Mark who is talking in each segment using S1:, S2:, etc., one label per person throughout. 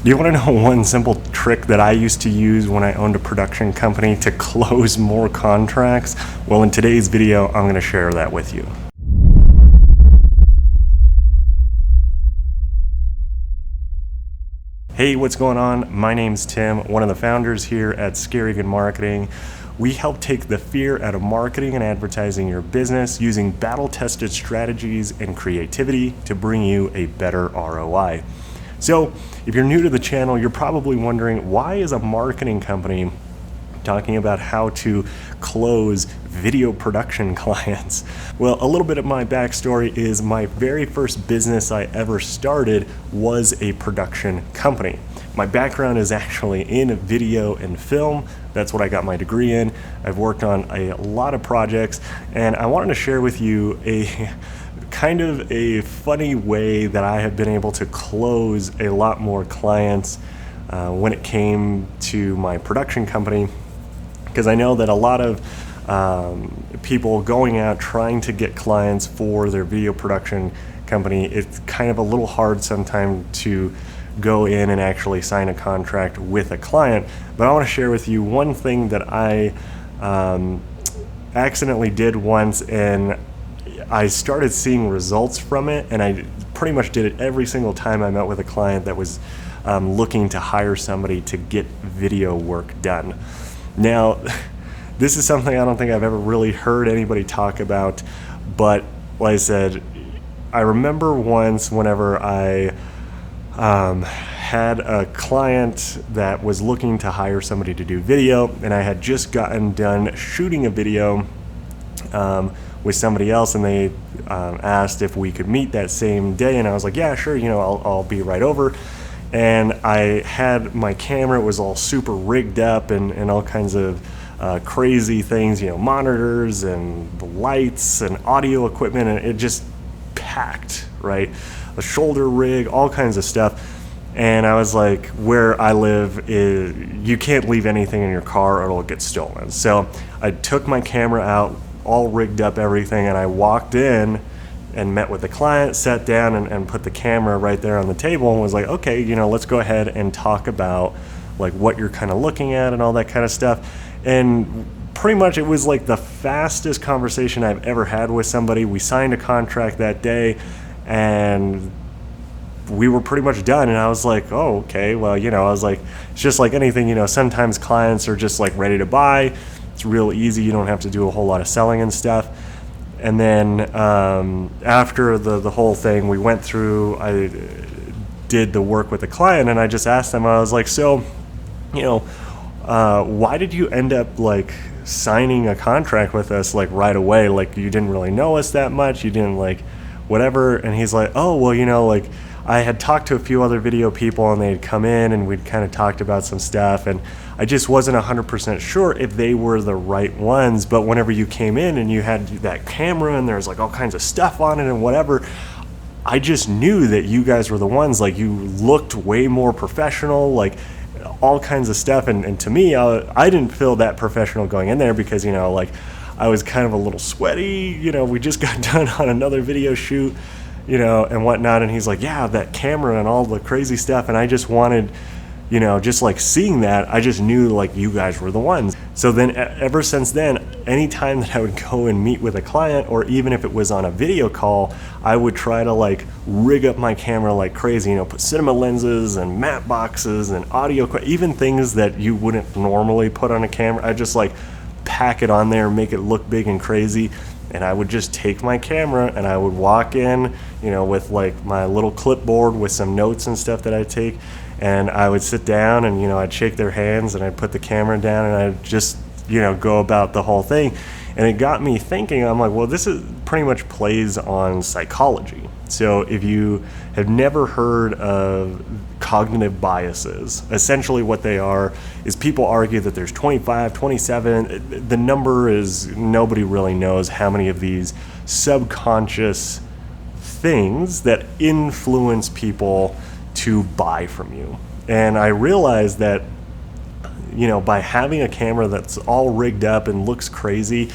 S1: Do you want to know one simple trick that I used to use when I owned a production company to close more contracts? Well, in today's video, I'm going to share that with you. Hey, what's going on? My name's Tim, one of the founders here at 𝗦𝗦𝗕𝗦𝗕𝗦𝗕. We help take the fear out of marketing and advertising your business using battle-tested strategies and creativity to bring you a better ROI. So, if you're new to the channel, you're probably wondering, why is a marketing company talking about how to close video production clients? Well, a little bit of my backstory is my very first business I ever started was a production company. My background is actually in video and film. That's what I got my degree in. I've worked on a lot of projects, and I wanted to share with you a kind of a funny way that I have been able to close a lot more clients when it came to my production company, because I know that a lot of people going out trying to get clients for their video production company, it's kind of a little hard sometimes to go in and actually sign a contract with a client. But I want to share with you one thing that I accidentally did once, and I started seeing results from it, and I pretty much did it every single time I met with a client that was looking to hire somebody to get video work done. Now, this is something I don't think I've ever really heard anybody talk about, but like I said, I remember once whenever I had a client that was looking to hire somebody to do video, and I had just gotten done shooting a video with somebody else, and they asked if we could meet that same day, and I was like, yeah, sure, I'll be right over. And I had my camera, it was all super rigged up and all kinds of crazy things, monitors and the lights and audio equipment, and it just packed, right? A shoulder rig, all kinds of stuff. And I was like, where I live, you can't leave anything in your car or it'll get stolen. So I took my camera out, all rigged up, everything, and I walked in and met with the client, sat down and put the camera right there on the table and was like, okay, let's go ahead and talk about like what you're kind of looking at and all that kind of stuff. And pretty much it was like the fastest conversation I've ever had with somebody. We signed a contract that day and we were pretty much done, and I was like, oh, okay, well, I was like, it's just like anything, sometimes clients are just like ready to buy. It's real easy, you don't have to do a whole lot of selling and stuff. And then after the whole thing, we went through, I did the work with the client, and I just asked them, I was like, so, why did you end up like signing a contract with us like right away? Like, you didn't really know us that much, you didn't like whatever. And he's like, oh, well, like I had talked to a few other video people, and they had come in and we'd kind of talked about some stuff, and I just wasn't 100% sure if they were the right ones. But whenever you came in and you had that camera and there's like all kinds of stuff on it and whatever, I just knew that you guys were the ones. Like, you looked way more professional, like all kinds of stuff. And to me, I didn't feel that professional going in there because, like I was kind of a little sweaty, we just got done on another video shoot, and whatnot. And he's like, yeah, that camera and all the crazy stuff. And I just wanted, just like seeing that, I just knew like you guys were the ones. So then ever since then, anytime that I would go and meet with a client, or even if it was on a video call, I would try to like rig up my camera like crazy, put cinema lenses and matte boxes and audio, even things that you wouldn't normally put on a camera. I just like pack it on there, make it look big and crazy. And I would just take my camera and I would walk in, with like my little clipboard with some notes and stuff that I take. And I would sit down and, I'd shake their hands and I'd put the camera down and I'd just, go about the whole thing. And it got me thinking, I'm like, well, this is pretty much plays on psychology. So if you have never heard of cognitive biases, essentially what they are is people argue that there's 25, 27, the number is, nobody really knows how many of these subconscious things that influence people to buy from you. And I realized that, by having a camera that's all rigged up and looks crazy,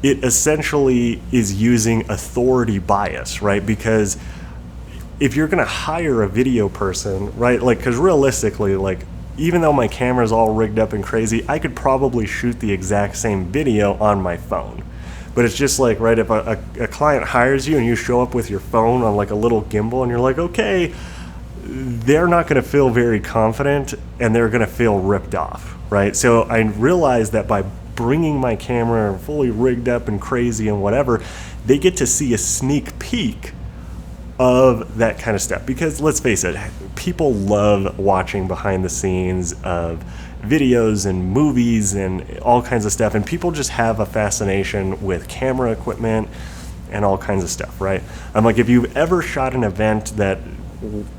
S1: it essentially is using authority bias, right? Because if you're gonna hire a video person, right? Like, because realistically, like, even though my camera's all rigged up and crazy, I could probably shoot the exact same video on my phone. But it's just like, right, if a client hires you and you show up with your phone on like a little gimbal and you're like, okay, they're not going to feel very confident and they're going to feel ripped off, right? So I realized that by bringing my camera fully rigged up and crazy and whatever, they get to see a sneak peek of that kind of stuff. Because let's face it, people love watching behind the scenes of videos and movies and all kinds of stuff, and people just have a fascination with camera equipment and all kinds of stuff, right? I'm like, if you've ever shot an event that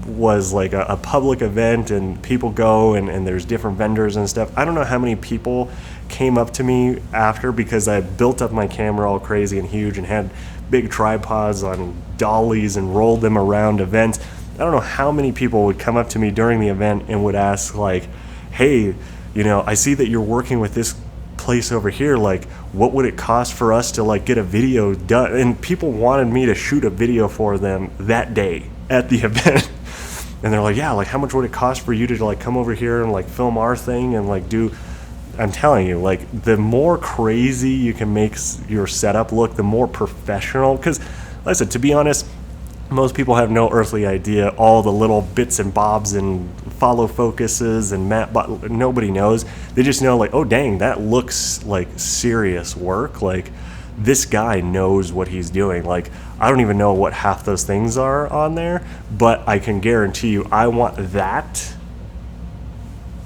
S1: was like a public event and people go and there's different vendors and stuff, I don't know how many people came up to me after because I built up my camera all crazy and huge and had big tripods on dollies and rolled them around events. I don't know how many people would come up to me during the event and would ask like, hey, you know, I see that you're working with this place over here, like what would it cost for us to like get a video done? And people wanted me to shoot a video for them that day at the event. And they're like, yeah, like how much would it cost for you to like come over here and like film our thing and like do, I'm telling you, like the more crazy you can make your setup look, the more professional. Because like I said, to be honest, most people have no earthly idea all the little bits and bobs and follow focuses and nobody knows. They just know like, oh dang, that looks like serious work. Like this guy knows what he's doing. Like I don't even know what half those things are on there, but I can guarantee you I want that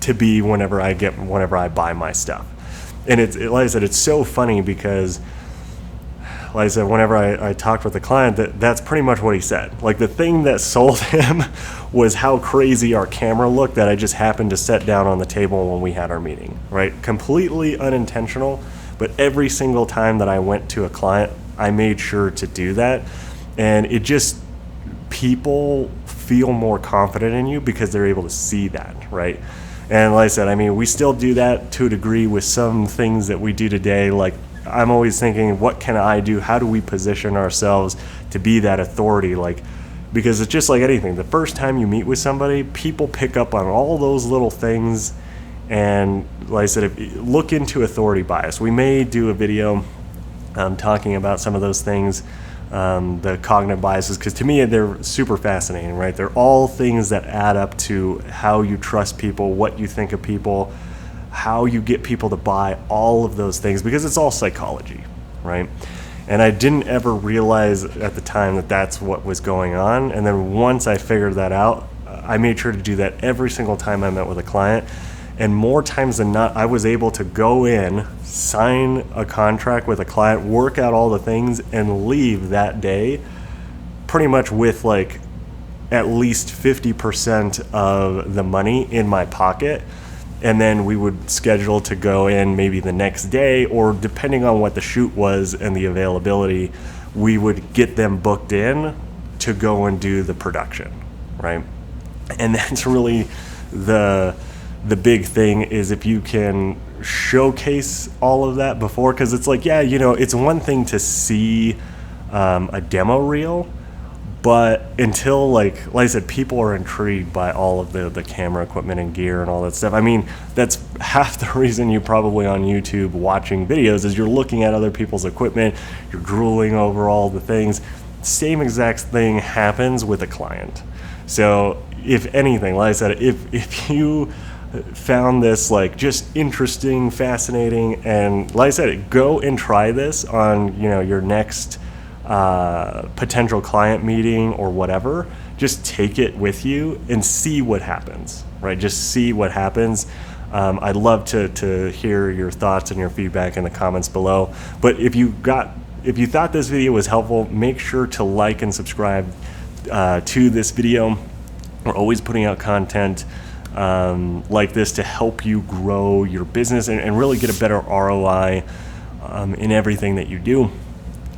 S1: to be whenever I buy my stuff. And like I said, it's so funny because like I said, whenever I talked with the client, that's pretty much what he said. Like the thing that sold him was how crazy our camera looked that I just happened to set down on the table when we had our meeting, right? Completely unintentional, but every single time that I went to a client, I made sure to do that. And it just, people feel more confident in you because they're able to see that, right? And like I said, I mean, we still do that to a degree with some things that we do today. Like I'm always thinking, what can I do? How do we position ourselves to be that authority? Like, because it's just like anything. The first time you meet with somebody, people pick up on all those little things. And like I said, look into authority bias. We may do a video talking about some of those things, the cognitive biases, because to me they're super fascinating, right? They're all things that add up to how you trust people, what you think of people, how you get people to buy, all of those things, because it's all psychology, right? And I didn't ever realize at the time that that's what was going on. And then once I figured that out, I made sure to do that every single time I met with a client. And more times than not, I was able to go in, sign a contract with a client, work out all the things, and leave that day pretty much with like at least 50% of the money in my pocket. And then we would schedule to go in maybe the next day, or depending on what the shoot was and the availability, we would get them booked in to go and do the production, right? And that's really the big thing, is if you can showcase all of that before, because it's like, yeah, you know, it's one thing to see a demo reel, but until like I said, people are intrigued by all of the camera equipment and gear and all that stuff. I mean, that's half the reason you're probably on YouTube watching videos, is you're looking at other people's equipment, you're drooling over all the things. Same exact thing happens with a client. So if anything, like I said, if you found this like just interesting, fascinating, and like I said, go and try this on, you know, your next potential client meeting or whatever. Just take it with you and see what happens, right? Just see what happens. I'd love to hear your thoughts and your feedback in the comments below. But if you thought this video was helpful, make sure to like and subscribe to this video. We're always putting out content like this to help you grow your business and really get a better ROI in everything that you do.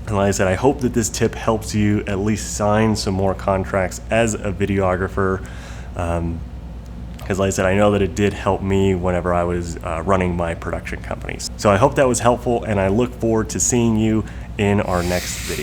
S1: And like I said, I hope that this tip helps you at least sign some more contracts as a videographer. Because like I said, I know that it did help me whenever I was running my production companies. So I hope that was helpful, and I look forward to seeing you in our next video.